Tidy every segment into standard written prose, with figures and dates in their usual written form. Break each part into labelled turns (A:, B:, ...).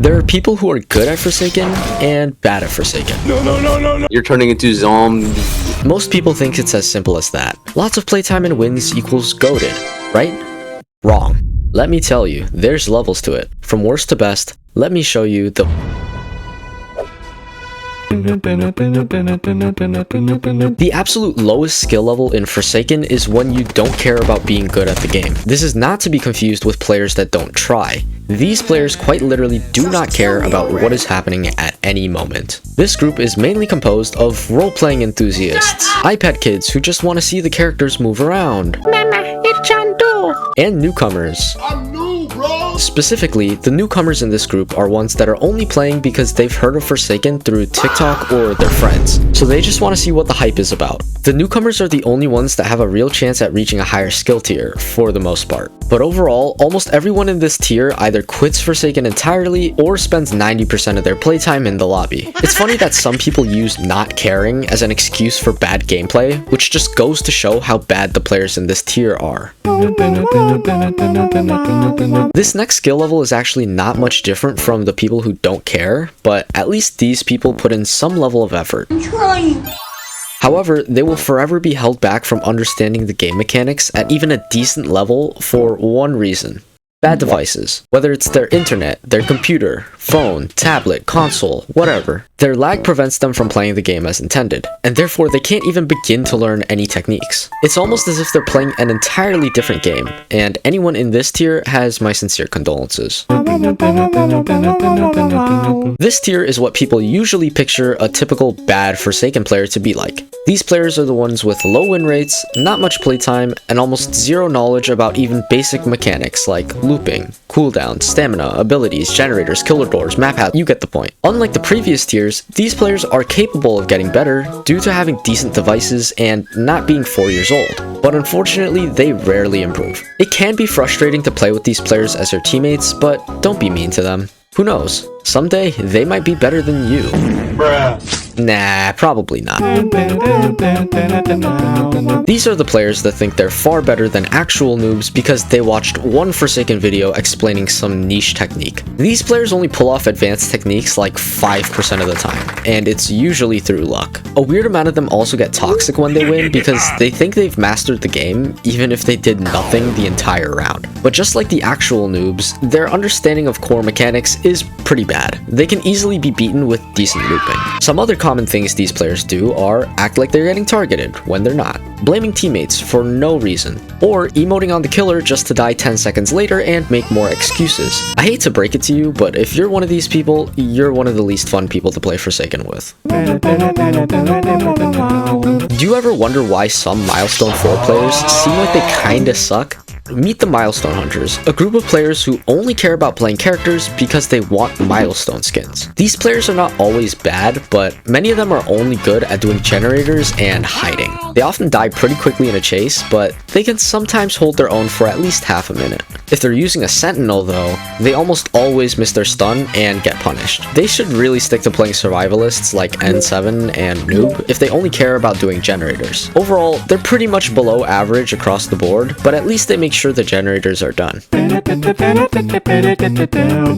A: There are people who are good at Forsaken and bad at Forsaken.
B: No. You're turning into zombie.
A: Most people think it's as simple as that. Lots of playtime and wins equals goated, right? Wrong. Let me tell you, there's levels to it. From worst to best, let me show you the... The absolute lowest skill level in Forsaken is when you don't care about being good at the game. This is not to be confused with players that don't try. These players quite literally do not care about what is happening at any moment. This group is mainly composed of role-playing enthusiasts, iPad kids who just want to see the characters move around, and newcomers.
C: I'm new, bro!
A: Specifically, the newcomers in this group are ones that are only playing because they've heard of Forsaken through TikTok or their friends, so they just want to see what the hype is about. The newcomers are the only ones that have a real chance at reaching a higher skill tier, for the most part. But overall, almost everyone in this tier either quits Forsaken entirely or spends 90% of their playtime in the lobby. It's funny that some people use not caring as an excuse for bad gameplay, which just goes to show how bad the players in this tier are. This next skill level is actually not much different from the people who don't care, but at least these people put in some level of effort.
C: I'm trying.
A: However, they will forever be held back from understanding the game mechanics at even a decent level for one reason. Bad devices. Whether it's their internet, their computer, phone, tablet, console, whatever. Their lag prevents them from playing the game as intended, and therefore they can't even begin to learn any techniques. It's almost as if they're playing an entirely different game, and anyone in this tier has my sincere condolences. This tier is what people usually picture a typical bad Forsaken player to be like. These players are the ones with low win rates, not much playtime, and almost zero knowledge about even basic mechanics like looping, cooldown, stamina, abilities, generators, killer doors, map path, you get the point. Unlike the previous tiers, these players are capable of getting better due to having decent devices and not being 4 years old, but unfortunately they rarely improve. It can be frustrating to play with these players as your teammates, but don't be mean to them. Who knows? Someday, they might be better than you.
C: Bruh.
A: Nah, probably not. These are the players that think they're far better than actual noobs because they watched one Forsaken video explaining some niche technique. These players only pull off advanced techniques like 5% of the time, and it's usually through luck. A weird amount of them also get toxic when they win because they think they've mastered the game even if they did nothing the entire round. But just like the actual noobs, their understanding of core mechanics is pretty bad. They can easily be beaten with decent looping. Some other common things these players do are act like they're getting targeted when they're not, blaming teammates for no reason, or emoting on the killer just to die 10 seconds later and make more excuses. I hate to break it to you, but if you're one of these people, you're one of the least fun people to play Forsaken with. Do you ever wonder why some Milestone 4 players seem like they kinda suck? Meet the Milestone Hunters, a group of players who only care about playing characters because they want milestone skins. These players are not always bad, but many of them are only good at doing generators and hiding. They often die pretty quickly in a chase, but they can sometimes hold their own for at least half a minute. If they're using a sentinel though, they almost always miss their stun and get punished. They should really stick to playing survivalists like N7 and Noob if they only care about doing generators. Overall, they're pretty much below average across the board, but at least they make sure the generators are done.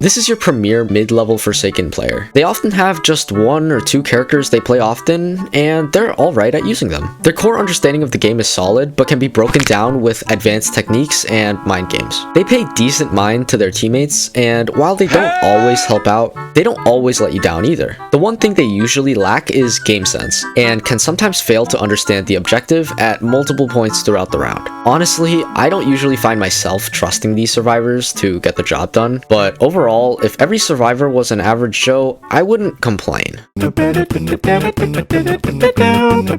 A: This is your premier mid-level Forsaken player. They often have just 1 or 2 characters they play often, and they're alright at using them. Their core understanding of the game is solid, but can be broken down with advanced techniques and mind games. They pay decent mind to their teammates, and while they don't always help out, they don't always let you down either. The one thing they usually lack is game sense, and can sometimes fail to understand the objective at multiple points throughout the round. Honestly, I don't usually find myself trusting these survivors to get the job done, but overall, if every survivor was an average Joe, I wouldn't complain.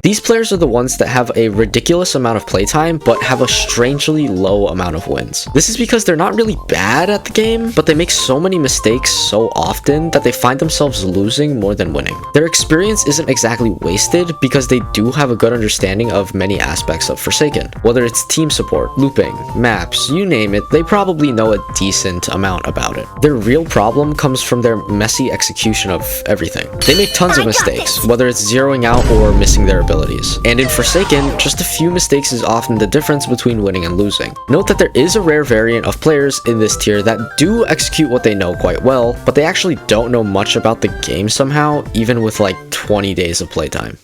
A: These players are the ones that have a ridiculous amount of playtime, but have a strangely low amount of wins. This is because they're not really bad at the game, but they make so many mistakes so often that they find themselves losing more than winning. Their experience isn't exactly wasted because they do have a good understanding of many aspects of Forsaken. Whether it's team support, looping, maps, you name it, they probably know a decent amount about it. Their real problem comes from their messy execution of everything. They make tons of mistakes, whether it's zeroing out or missing their abilities. And in Forsaken, just a few mistakes is often the difference between winning and losing. Note that there is a rare variant variant of players in this tier that do execute what they know quite well, but they actually don't know much about the game somehow, even with like 20 days of playtime.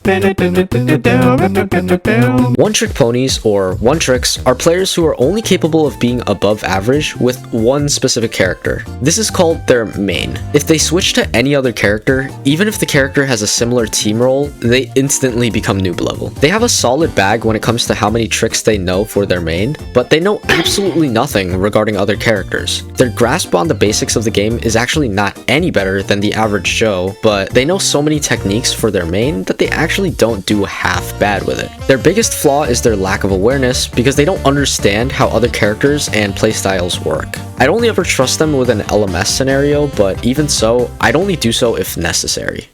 A: One-trick ponies, or one-tricks, are players who are only capable of being above average with one specific character. This is called their main. If they switch to any other character, even if the character has a similar team role, they instantly become noob level. They have a solid bag when it comes to how many tricks they know for their main, but they know absolutely nothing regarding other characters. Their grasp on the basics of the game is actually not any better than the average Joe, but they know so many techniques for their main that they actually don't do half bad with it. Their biggest flaw is their lack of awareness because they don't understand how other characters and playstyles work. I'd only ever trust them with an LMS scenario, but even so, I'd only do so if necessary.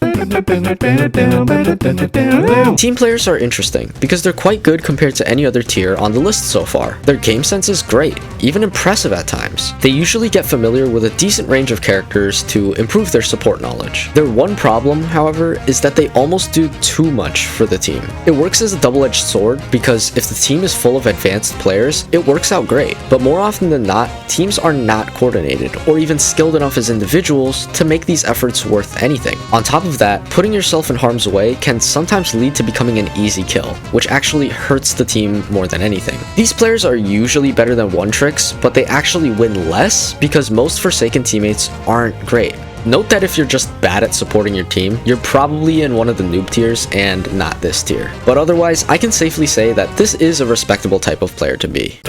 A: Team players are interesting because they're quite good compared to any other tier on the list so far. Their game sense is great, even impressive at times. They usually get familiar with a decent range of characters to improve their support knowledge. Their one problem, however, is that they almost do too much for the team. It works as a double-edged sword because if the team is full of advanced players, it works out great, but more often than not, teams are not coordinated or even skilled enough as individuals to make these efforts worth anything. On top of that, putting yourself in harm's way can sometimes lead to becoming an easy kill, which actually hurts the team more than anything. These players are usually better than one-tricks, but they actually win less because most Forsaken teammates aren't great. Note that if you're just bad at supporting your team, you're probably in one of the noob tiers and not this tier. But otherwise, I can safely say that this is a respectable type of player to be.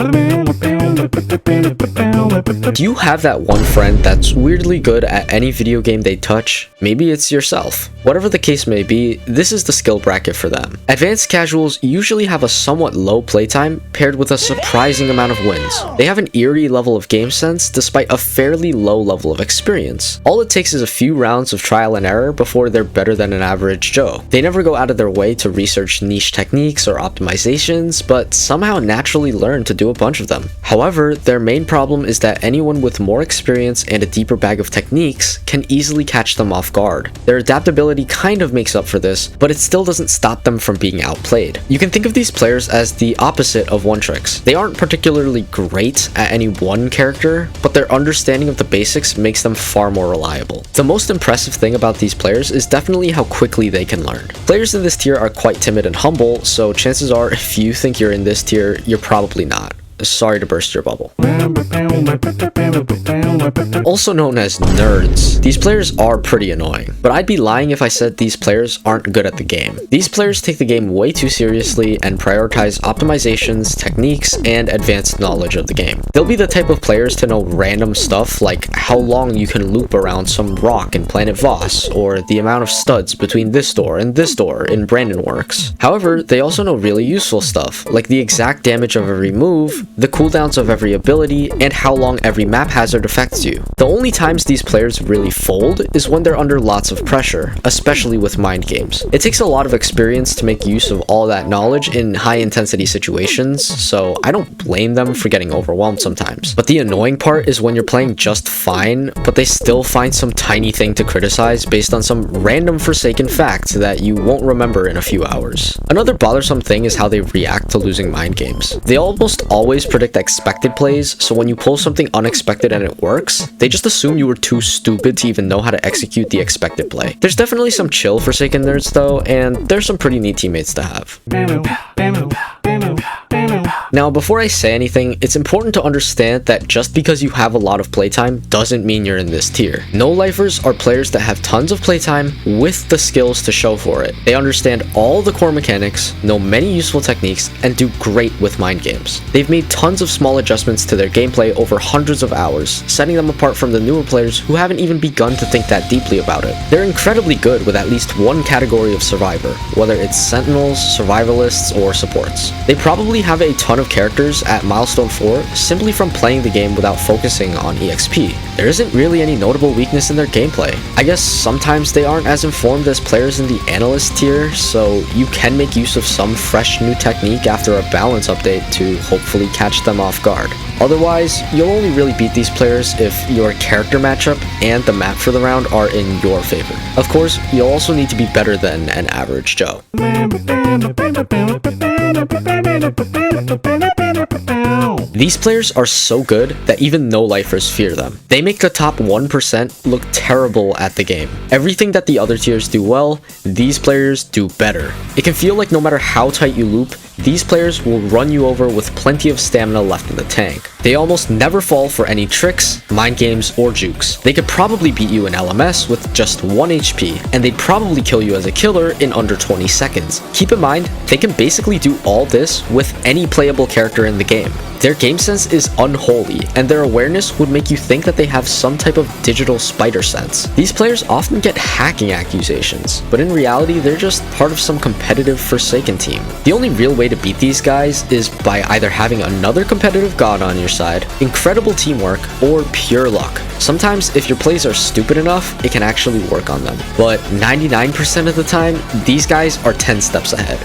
A: Do you have that one friend that's weirdly good at any video game they touch? Maybe it's yourself. Whatever the case may be, this is the skill bracket for them. Advanced casuals usually have a somewhat low playtime paired with a surprising amount of wins. They have an eerie level of game sense despite a fairly low level of experience. All it takes is a few rounds of trial and error before they're better than an average Joe. They never go out of their way to research niche techniques or optimizations, but somehow naturally learn to do a bunch of them. However, their main problem is that anyone with more experience and a deeper bag of techniques can easily catch them off guard. Their adaptability kind of makes up for this, but it still doesn't stop them from being outplayed. You can think of these players as the opposite of one-tricks. They aren't particularly great at any one character, but their understanding of the basics makes them far more reliable. The most impressive thing about these players is definitely how quickly they can learn. Players in this tier are quite timid and humble, so chances are if you think you're in this tier, you're probably not. Sorry to burst your bubble. Also known as nerds, these players are pretty annoying, but I'd be lying if I said these players aren't good at the game. These players take the game way too seriously and prioritize optimizations, techniques, and advanced knowledge of the game. They'll be the type of players to know random stuff like how long you can loop around some rock in Planet Voss, or the amount of studs between this door and this door in Brandon Works. However, they also know really useful stuff, like the exact damage of every move, the cooldowns of every ability, and how long every map hazard affects you. The only times these players really fold is when they're under lots of pressure, especially with mind games. It takes a lot of experience to make use of all that knowledge in high intensity situations, so I don't blame them for getting overwhelmed sometimes. But the annoying part is when you're playing just fine, but they still find some tiny thing to criticize based on some random Forsaken fact that you won't remember in a few hours. Another bothersome thing is how they react to losing mind games. They almost always predict expected plays, so when you pull something unexpected and it works, they just assume you were too stupid to even know how to execute the expected play. There's definitely some chill Forsaken nerds though, and there's some pretty neat teammates to have. Now, before I say anything, it's important to understand that just because you have a lot of playtime doesn't mean you're in this tier. No-lifers are players that have tons of playtime with the skills to show for it. They understand all the core mechanics, know many useful techniques, and do great with mind games. They've made tons of small adjustments to their gameplay over hundreds of hours, setting them apart from the newer players who haven't even begun to think that deeply about it. They're incredibly good with at least one category of survivor, whether it's sentinels, survivalists, or supports. They probably have a ton of characters at Milestone 4 simply from playing the game without focusing on EXP. There isn't really any notable weakness in their gameplay. I guess sometimes they aren't as informed as players in the Analyst tier, so you can make use of some fresh new technique after a balance update to hopefully catch them off guard. Otherwise, you'll only really beat these players if your character matchup and the map for the round are in your favor. Of course, you'll also need to be better than an average Joe. These players are so good that even no-lifers fear them. They make the top 1% look terrible at the game. Everything that the other tiers do well, these players do better. It can feel like no matter how tight you loop, these players will run you over with plenty of stamina left in the tank. They almost never fall for any tricks, mind games, or jukes. They could probably beat you in LMS with just 1 HP, and they'd probably kill you as a killer in under 20 seconds. Keep in mind, they can basically do all this with any playable character in the game. Their game sense is unholy, and their awareness would make you think that they have some type of digital spider sense. These players often get hacking accusations, but in reality they're just part of some competitive Forsaken team. The only real way to beat these guys is by either having another competitive god on your side, incredible teamwork, or pure luck. Sometimes if your plays are stupid enough, it can actually work on them, but 99% of the time, these guys are 10 steps ahead.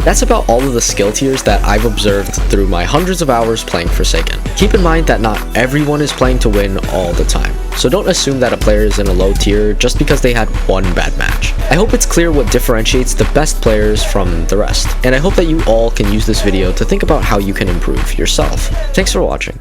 A: That's about all of the skill tiers that I've observed through my hundreds of hours playing Forsaken. Keep in mind that not everyone is playing to win all the time, so don't assume that a player is in a low tier just because they had one bad match. I hope it's clear what differentiates the best players from the rest, and I hope that you all can use this video to think about how you can improve yourself. Thanks for watching.